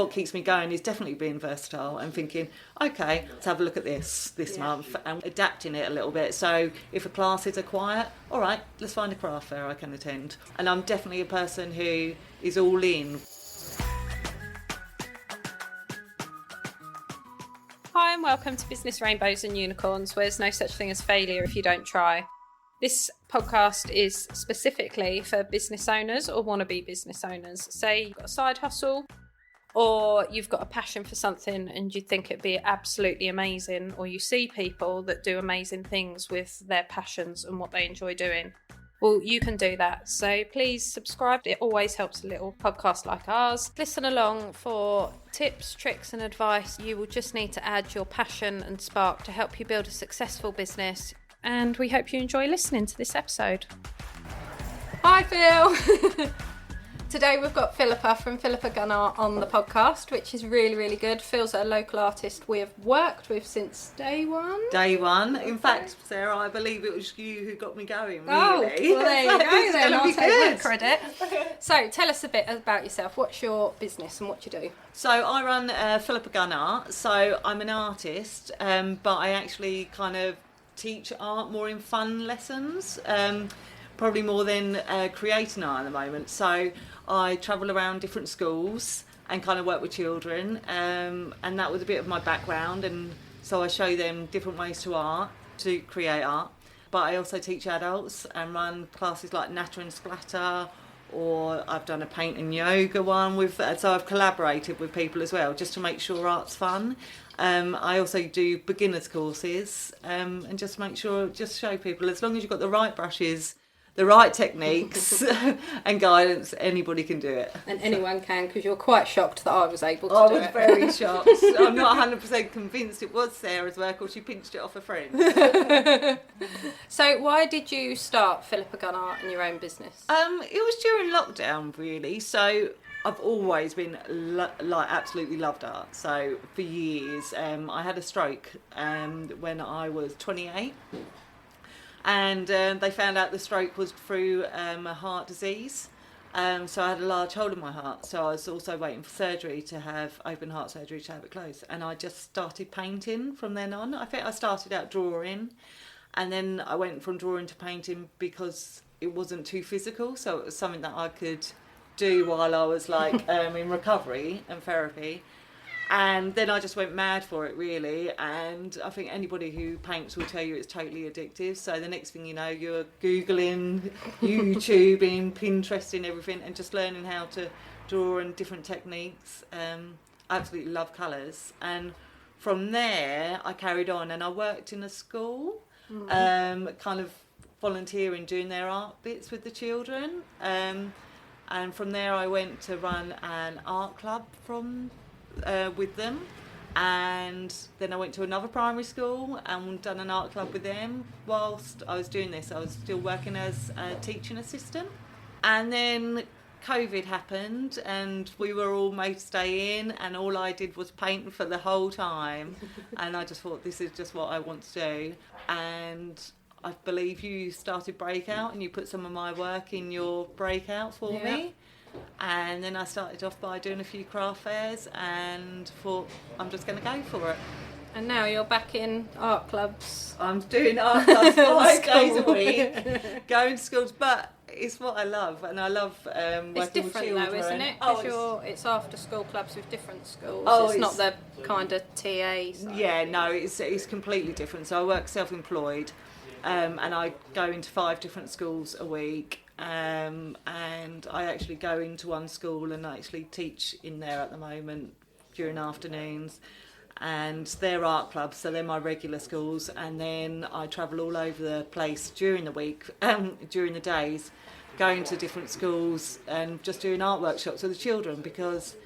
what keeps me going is definitely being versatile and thinking, okay, let's have a look at this month, and adapting it a little bit. So if a classes are quiet, all right, let's find a craft fair I can attend. And I'm definitely a person who is all in. Hi and welcome to Business Rainbows and Unicorns, where there's no such thing as failure if you don't try. This podcast is specifically for business owners or wannabe business owners. Say you've got a side hustle or you've got a passion for something and you think it'd be absolutely amazing, or you see people that do amazing things with their passions and what they enjoy doing. Well, you can do that. So please subscribe. It always helps a little podcast like ours. Listen along for tips, tricks and advice. You will just need to add your passion and spark to help you build a successful business. And we hope you enjoy listening to this episode. Hi, Phil. Today we've got Phillippa from Phillippa Gunn on the podcast, which is really, really good. Phil's a local artist we have worked with since day one. Day one. In fact, Sarah, I believe it was you who got me going, really. Oh, well, there you go then. I'll take that credit. So tell us a bit about yourself. What's your business and what you do? So I run Phillippa Gunn Art. So I'm an artist, but I actually kind of teach art more in fun lessons, probably more than creating art at the moment. So I travel around different schools and kind of work with children, and that was a bit of my background, and so I show them different ways to create art. But I also teach adults and run classes like natter and splatter, or I've done a paint and yoga one with, so I've collaborated with people as well just to make sure art's fun. I also do beginners courses, and just show people, as long as you've got the right brushes, the right techniques and guidance, anybody can do it. And anyone can, because you're quite shocked that I was able to do it. I was very shocked. I'm not 100% convinced it was Sarah's work, or she pinched it off a friend. So why did you start Phillippa Gunn Art in your own business? It was during lockdown, really. So I've always been absolutely loved art. So for years, I had a stroke when I was 28. And they found out the stroke was through a heart disease. So I had a large hole in my heart. So I was also waiting for surgery, to have open heart surgery, to have it closed. And I just started painting from then on. I think I started out drawing, and then I went from drawing to painting because it wasn't too physical. So it was something that I could do while I was in recovery and therapy. And then I just went mad for it, really. And I think anybody who paints will tell you it's totally addictive. So the next thing you know, you're Googling, YouTubing, Pinteresting, everything, and just learning how to draw and different techniques. I absolutely love colours. And from there, I carried on, and I worked in a school, kind of volunteering, doing their art bits with the children. And from there, I went to run an art club with them, and then I went to another primary school and done an art club with them. Whilst I was doing this, I was still working as a teaching assistant, and then COVID happened and we were all made to stay in, and all I did was paint for the whole time. And I just thought, this is just what I want to do. And I believe you started Breakout, and you put some of my work in your Breakout for me. And then I started off by doing a few craft fairs and thought, I'm just going to go for it. And now you're back in art clubs. I'm doing art clubs 5 days a week, going to schools, but it's what I love, and I love working with children. It's different though, isn't it? Because it's after school clubs with different schools. It's not the kind of TA side. Yeah, no, it's completely different. So I work self-employed, and I go into 5 different schools a week. And I actually go into one school and I actually teach in there at the moment during afternoons, and they're art clubs, so they're my regular schools. And then I travel all over the place during the week, during the days, going to different schools and just doing art workshops with the children, because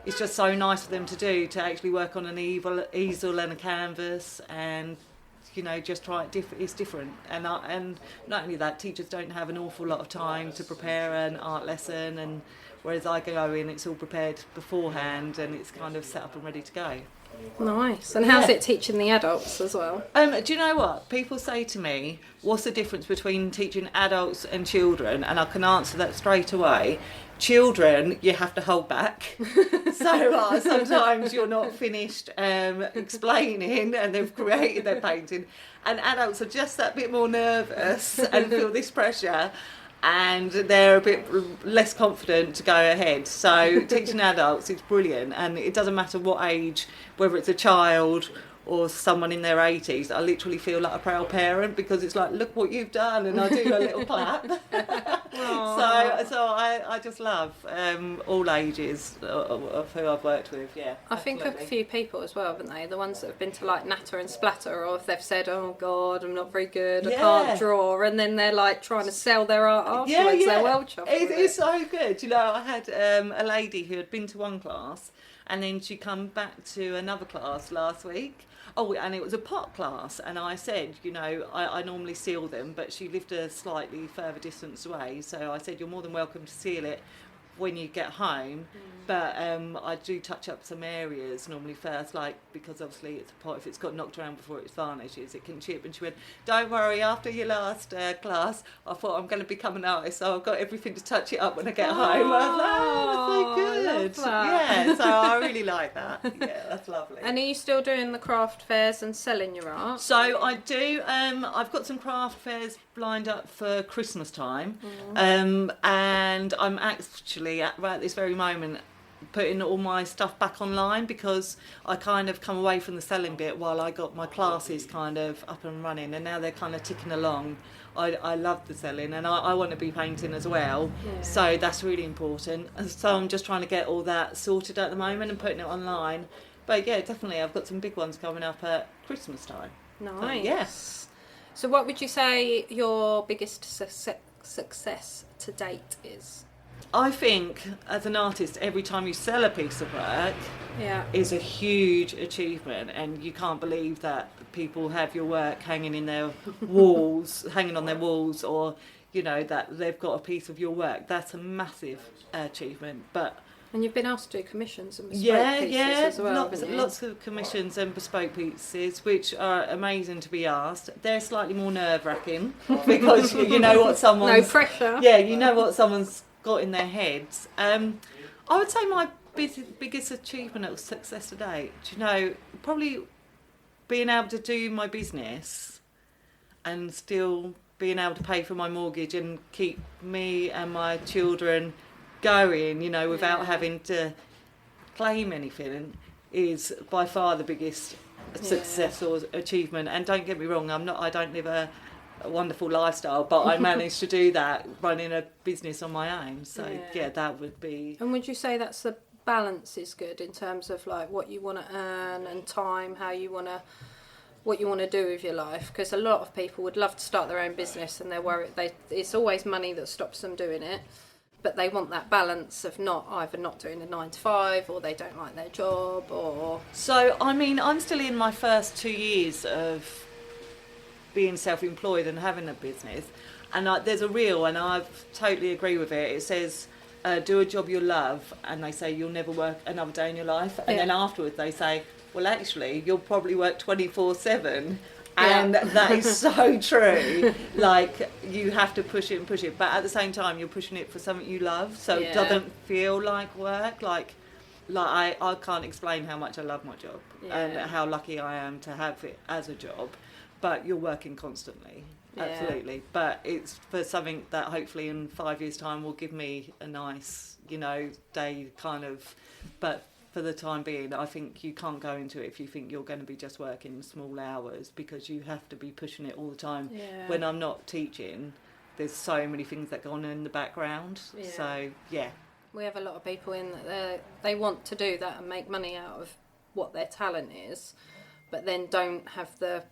it's just so nice for them to do, to actually work on an easel and a canvas, and just try it. It's different, and not only that, teachers don't have an awful lot of time to prepare an art lesson, and whereas I go in, it's all prepared beforehand and it's kind of set up and ready to go. Nice. And how's it teaching the adults as well? Do you know what? People say to me, what's the difference between teaching adults and children? And I can answer that straight away. Children, you have to hold back. So sometimes you're not finished explaining and they've created their painting. And adults are just that bit more nervous and feel this pressure. And they're a bit less confident to go ahead. So teaching adults is brilliant, and it doesn't matter what age, whether it's a child or someone in their 80s. I literally feel like a proud parent because it's like, look what you've done, and I do a little clap. So I just love all ages of who I've worked with. Yeah, I think a few people as well, haven't they? The ones that have been to like Natter and Splatter, or if they've said, "Oh God, I'm not very good, I can't draw," and then they're like trying to sell their art afterwards. They're well chuffed. It's so good. You know, I had a lady who had been to one class, and then she come back to another class last week. Oh, and it was a pot class, and I said, you know, I normally seal them, but she lived a slightly further distance away, so I said, you're more than welcome to seal it when you get home, but I do touch up some areas normally first, like, because obviously it's a pot, if it's got knocked around before it varnishes, it can chip. And she went, don't worry, after your last class, I thought I'm going to become an artist, so I've got everything to touch it up when I get home. I was like, oh, that's so good. Yeah, so I really like that. Yeah, that's lovely. And are you still doing the craft fairs and selling your art? So I do, I've got some craft fairs lined up for Christmas time, and I'm actually right at this very moment putting all my stuff back online, because I kind of come away from the selling bit while I got my classes kind of up and running, and now they're kind of ticking along. I love the selling, and I want to be painting as well, so that's really important. And so I'm just trying to get all that sorted at the moment and putting it online. But yeah, definitely I've got some big ones coming up at Christmas time. Nice. Yes. So what would you say your biggest success to date is? I think as an artist, every time you sell a piece of work is a huge achievement, and you can't believe that people have your work hanging in their walls, hanging on their walls, or, you know, that they've got a piece of your work. That's a massive achievement. And you've been asked to do commissions and bespoke pieces as well, lots of commissions and bespoke pieces, which are amazing to be asked. They're slightly more nerve-wracking because you know what someone's... No pressure. Yeah, you know what someone's got in their heads. I would say my biggest achievement of success to date, you know, probably being able to do my business and still being able to pay for my mortgage and keep me and my children going, you know, without having to claim anything, is by far the biggest success or achievement. And don't get me wrong, I don't live a wonderful lifestyle, but I managed to do that running a business on my own. So yeah, that would be. And would you say that's the balance is good in terms of like what you want to earn and time, what you want to do with your life? Because a lot of people would love to start their own business and they're worried it's always money that stops them doing it, but they want that balance of either not doing a 9 to 5, or they don't like their job, or... So I mean, I'm still in my first 2 years of being self-employed and having a business, and there's a reel, and I totally agree with it. It says, do a job you love, and they say you'll never work another day in your life, and then afterwards they say, well, actually you'll probably work 24/7, and that is so true. Like, you have to push it, but at the same time you're pushing it for something you love, so it doesn't feel like work. Like I can't explain how much I love my job and how lucky I am to have it as a job. But you're working constantly, absolutely. But it's for something that hopefully in 5 years' time will give me a nice, you know, day kind of. But for the time being, I think you can't go into it if you think you're going to be just working small hours, because you have to be pushing it all the time. Yeah. When I'm not teaching, there's so many things that go on in the background. Yeah. So, yeah. We have a lot of people in that they want to do that and make money out of what their talent is, but then don't have the...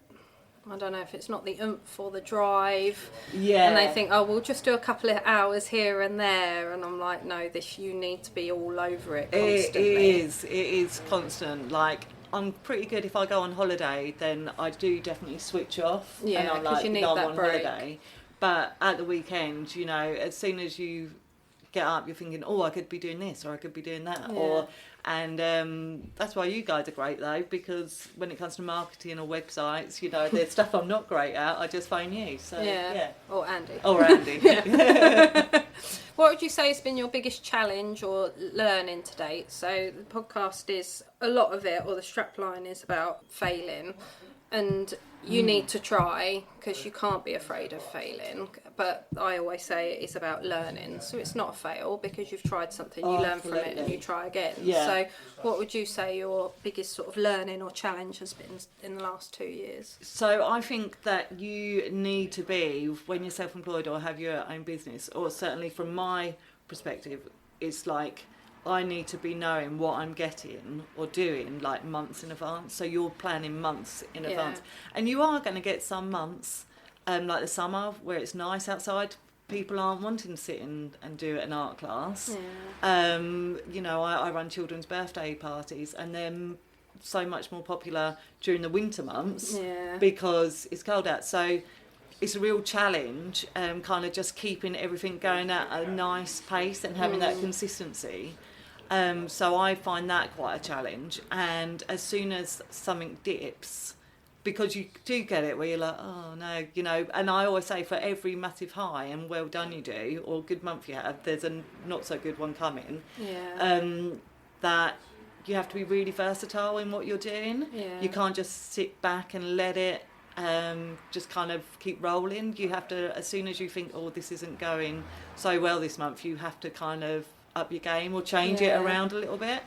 I don't know if it's not the oomph or the drive. Yeah. And they think, oh, we'll just do a couple of hours here and there. And I'm like, no, you need to be all over it constantly. It is constant. Like, I'm pretty good if I go on holiday, then I do definitely switch off. Yeah, and I'm like, you need that I'm on break. Holiday. But at the weekend, you know, as soon as you get up, you're thinking, oh, I could be doing this or I could be doing that. Yeah. And that's why you guys are great though, because when it comes to marketing or websites, there's stuff I'm not great at, I just phone you. So yeah. Or Andy. What would you say has been your biggest challenge or learning to date? So the podcast is, a lot of it, or the strapline is about failing, and you need to try, because you can't be afraid of failing. But I always say it's about learning. So it's not a fail, because you've tried something, you learn from it and you try again. Yeah. So what would you say your biggest sort of learning or challenge has been in the last 2 years? So I think that you need to be, when you're self-employed or have your own business, or certainly from my perspective, it's like I need to be knowing what I'm getting or doing like months in advance. So you're planning months in advance. And you are going to get some months, like the summer, where it's nice outside. People aren't wanting to sit and do an art class. I run children's birthday parties, and they're so much more popular during the winter months because it's cold out. So it's a real challenge, kind of just keeping everything going at a nice pace and having that consistency. So I find that quite a challenge. And as soon as something dips, because you do get it where you're like, oh no, and I always say for every massive high and well done you do, or good month you have, there's a not so good one coming. That you have to be really versatile in what you're doing. You can't just sit back and let it just kind of keep rolling. You have to, as soon as you think, oh, this isn't going so well this month, you have to kind of up your game or change it around a little bit.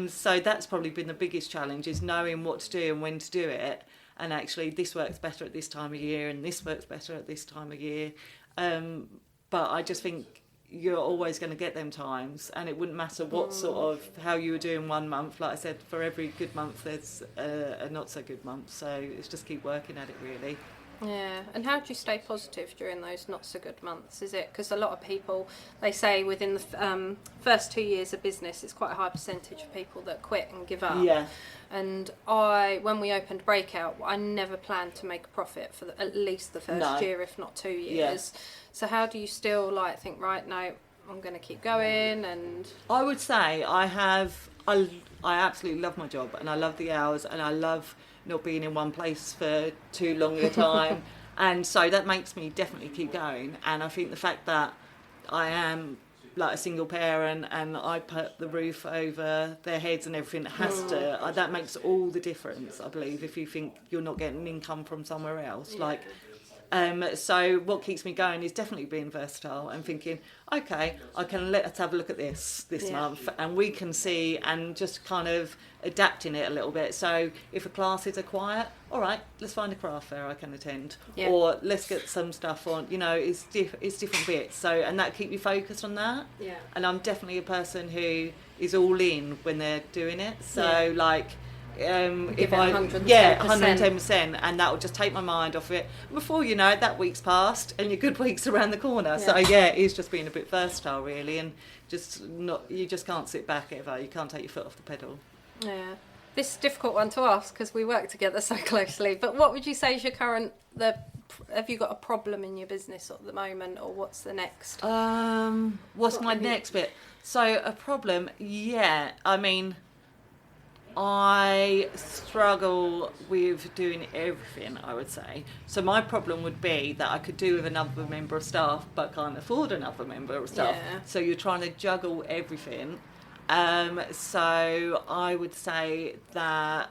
So that's probably been the biggest challenge, is knowing what to do and when to do it. And actually this works better at this time of year and this works better at this time of year. But I just think you're always going to get them times, and it wouldn't matter what sort of, how you were doing one month. Like I said, for every good month there's a not so good month. So it's just keep working at it really. Yeah, and how do you stay positive during those not so good months? Is it, because a lot of people, they say within the first 2 years of business, it's quite a high percentage of people that quit and give up. Yeah. And when we opened Breakout, I never planned to make a profit for at least the first year, if not 2 years. Yeah. So how do you still think, right, no, I'm going to keep going? And I would say I absolutely love my job, and I love the hours, and I love not being in one place for too long a time. And so that makes me definitely keep going. And I think the fact that I am like a single parent and I put the roof over their heads and everything, that makes all the difference, I believe, if you think you're not getting income from somewhere else. So what keeps me going is definitely being versatile and thinking, okay, let's have a look at this month, and we can see, and just kind of adapting it a little bit. So if a classes are quiet, all right, let's find a craft fair I can attend, or let's get some stuff on. It's different bits. So, and that keep you focused on that. Yeah. And I'm definitely a person who is all in when they're doing it. So if 110%, and that will just take my mind off it. Before you know it, that week's passed and your good week's around the corner. So it's just being a bit versatile really, and you just can't sit back ever. You can't take your foot off the pedal. Yeah, this is a difficult one to ask because we work together so closely. But what would you say is your have you got a problem in your business at the moment, or what's the next? What's my next bit? So a problem, I mean, I struggle with doing everything, I would say. So my problem would be that I could do with another member of staff but can't afford another member of staff. Yeah. So you're trying to juggle everything. So I would say that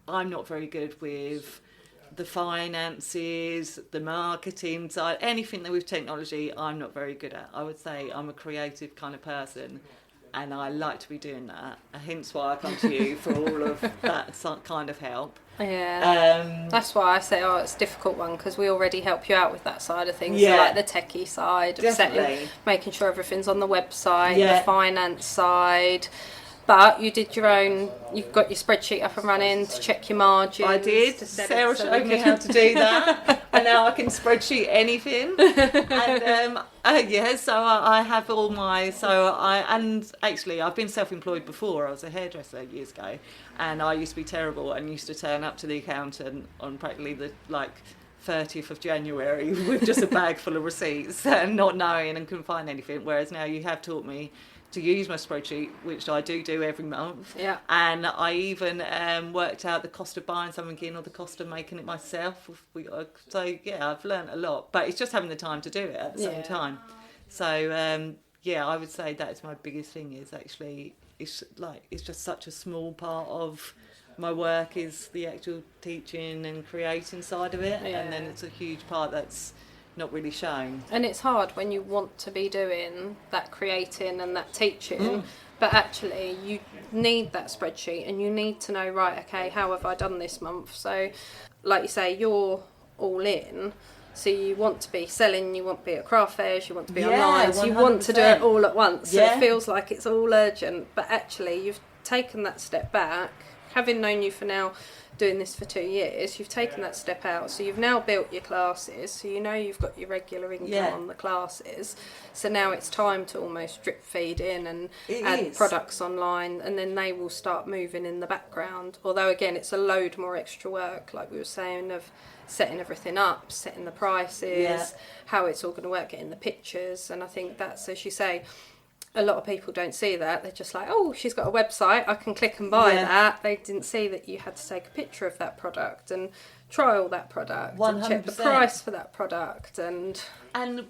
I'm not very good with the finances, the marketing side, anything that with technology I'm not very good at. I would say I'm a creative kind of person, and I like to be doing that, hence why I come to you for all of that kind of help. Yeah, that's why I say, it's a difficult one, because we already help you out with that side of things. So like the techie side of setting, making sure everything's on the website, the finance side. But you did your own, you've got your spreadsheet up and running to check your margins. I did. Sarah showed me how to do that. And now I can spreadsheet anything. And so I have all my, and actually I've been self-employed before. I was a hairdresser years ago, and I used to be terrible and used to turn up to the accountant on practically the 30th of January with just a bag full of receipts and not knowing and couldn't find anything. Whereas now you have taught me to use my spreadsheet, which I do every month. Yeah. And I even worked out the cost of buying something in or the cost of making it myself. So yeah, I've learned a lot, but it's just having the time to do it at the same time. So yeah, I would say that is my biggest thing. Is actually it's just such a small part of my work is the actual teaching and creating side of it, and then it's a huge part that's not really shown. And it's hard when you want to be doing that creating and that teaching, but actually you need that spreadsheet and you need to know, right, okay, how have I done this month? So like you say, you're all in, so you want to be selling, you want to be at craft fairs, you want to be online, so you want to do it all at once. So it feels like it's all urgent, but actually you've taken that step back. Having known you for now, doing this for 2 years, you've taken that step out, so you've now built your classes, so you know you've got your regular income on the classes, so now it's time to almost drip feed in and add products online, and then they will start moving in the background, although again it's a load more extra work, like we were saying, of setting everything up, setting the prices, how it's all going to work, getting the pictures, and I think that's, as you say, a lot of people don't see that. They're just like, oh, she's got a website, I can click and buy that. They didn't see that you had to take a picture of that product and trial that product 100%. And check the price for that product. And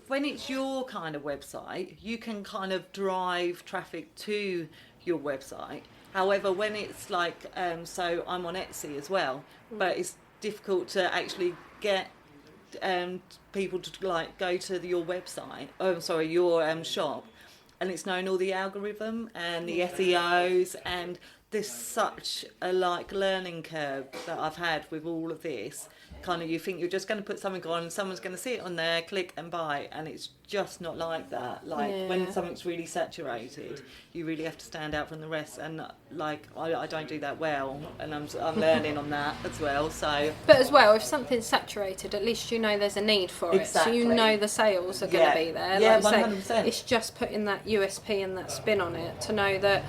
when it's your kind of website, you can kind of drive traffic to your website. However, when it's like, so I'm on Etsy as well, but it's difficult to actually get people to like go to your website, your shop, and it's knowing all the algorithm and the SEOs, and there's such a like learning curve that I've had with all of this. Kind of, you think you're just going to put something on and someone's going to see it on there, click and buy, and it's just not like that. Like when something's really saturated, you really have to stand out from the rest, and like I don't do that well, and I'm learning on that as well. So, but as well, if something's saturated, at least you know there's a need for it, so you know the sales are going to be there. Yeah, like 100%. It's just putting that USP and that spin on it to know that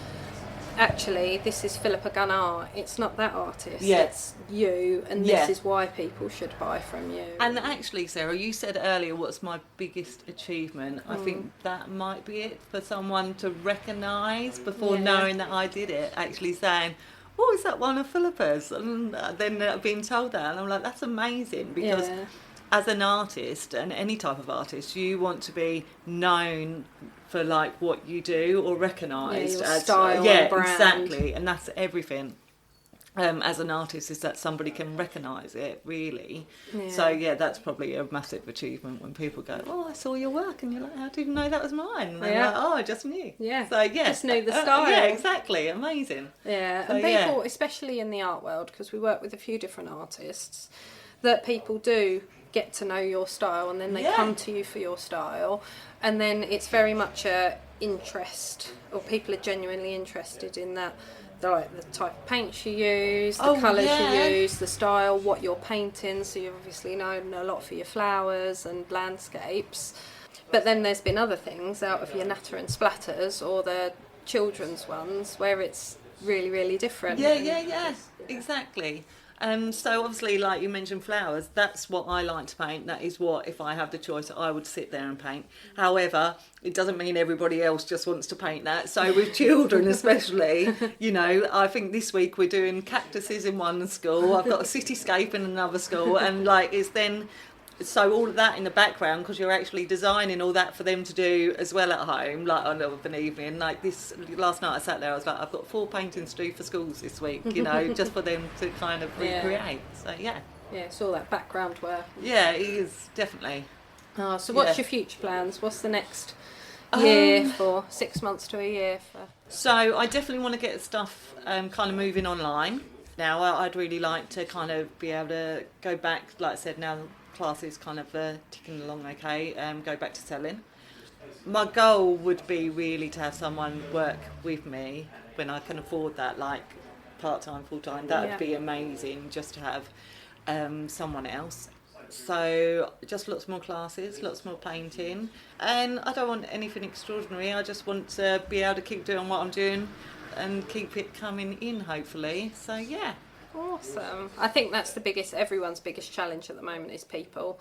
actually this is Phillippa Gunn art, it's not that artist, it's you, and this is why people should buy from you. And actually, Sarah, you said earlier what's my biggest achievement. I think that might be it for someone to recognise before knowing that I did it, actually saying, oh, is that one of Phillippa's? And then being told that, and I'm like, that's amazing, because as an artist, and any type of artist, you want to be known for like what you do, or recognised as style, and brand. Exactly, and that's everything. As an artist, is that somebody can recognise it, really. So that's probably a massive achievement when people go, oh, I saw your work, and you're like, how did you know that was mine? And they're like, oh, I just knew. So just knew the style. Yeah, exactly, amazing. So, and people, especially in the art world, because we work with a few different artists, that people do get to know your style, and then they come to you for your style, and then it's very much a interest, or people are genuinely interested in that, like the type of paints you use, the colours you use, the style, what you're painting, so you've obviously known a lot for your flowers and landscapes, but then there's been other things out of your natter and splatters, or the children's ones, where it's really, really different. Exactly. So obviously, like you mentioned, flowers, that's what I like to paint. That is what, if I have the choice, I would sit there and paint. However, it doesn't mean everybody else just wants to paint that. So with children especially, you know, I think this week we're doing cactuses in one school, I've got a cityscape in another school, and like it's then... So all of that in the background, because you're actually designing all that for them to do as well at home, like on an evening. Like this, last night I sat there, I was like, I've got 4 paintings to do for schools this week, you know, just for them to kind of recreate. So it's all that background work. Yeah, it is, definitely. So what's your future plans? What's the next year for 6 months to a year for? So I definitely want to get stuff kind of moving online. Now I'd really like to kind of be able to go back, like I said, now classes kind of ticking along okay, go back to selling. My goal would be really to have someone work with me when I can afford that, like part-time, full-time. That would be amazing, just to have someone else. So just lots more classes, lots more painting, and I don't want anything extraordinary. I just want to be able to keep doing what I'm doing and keep it coming in, hopefully. So Awesome. I think that's everyone's biggest challenge at the moment is people,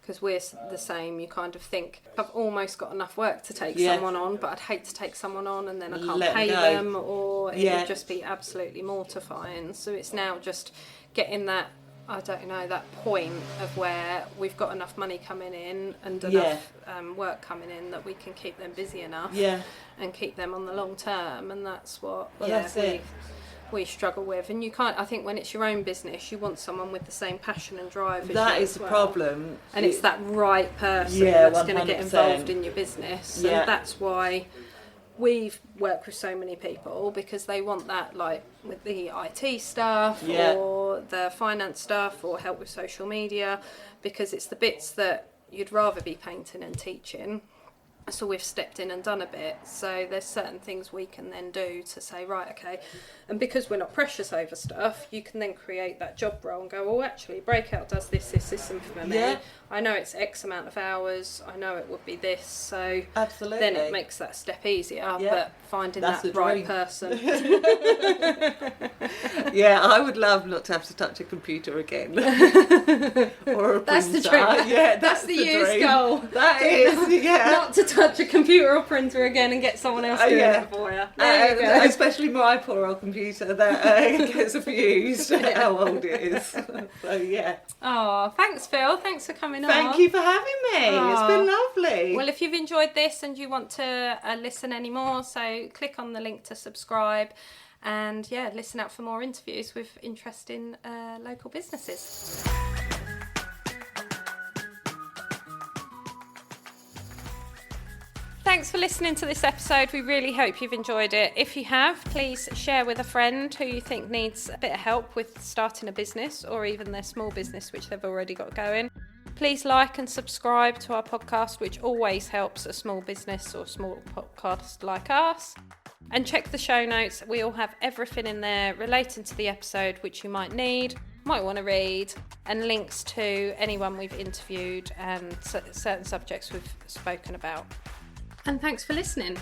because we're the same. You kind of think, I've almost got enough work to take Yeah. someone on, but I'd hate to take someone on and then I can't Let pay them go. them, or it Yeah. would just be absolutely mortifying. So it's now just getting that, I don't know, that point of where we've got enough money coming in and enough work coming in that we can keep them busy enough and keep them on the long term. And that's what that's it. we struggle with. And you can't, I think when it's your own business, you want someone with the same passion and drive as That you is as the well. problem. And it's that right person Yeah, that's going to get 100%. involved in your business. Yeah. And that's why we've worked with so many people, because they want that, like with the IT stuff or the finance stuff or help with social media, because it's the bits that you'd rather be painting and teaching. So we've stepped in and done a bit. So there's certain things we can then do to say, right, okay. And because we're not precious over stuff, you can then create that job role and go, well, actually, Breakout does this, and for me. Yeah. I know it's X amount of hours. I know it would be this. So Absolutely. then it makes that step easier. Yeah. But finding That's that the right dream. person. Yeah, I would love not to have to touch a computer again. Or a That's the printer. dream. Yeah, That's the year's dream. goal. That is, yeah. Not to touch a computer or printer again and get someone else doing it for you. There you go. Especially my poor old computer that gets abused. How old it is. So yeah. Oh, thanks, Phil. Thanks for coming on. Thank you for having me. It's been lovely. Well, if you've enjoyed this and you want to listen anymore, so click on the link to subscribe and listen out for more interviews with interesting local businesses. Thanks for listening to this episode. We really hope you've enjoyed it. If you have, please share with a friend who you think needs a bit of help with starting a business or even their small business, which they've already got going. Please like and subscribe to our podcast, which always helps a small business or small podcast like us. And check the show notes. We all have everything in there relating to the episode which you might need, might want to read, and links to anyone we've interviewed and certain subjects we've spoken about. And thanks for listening.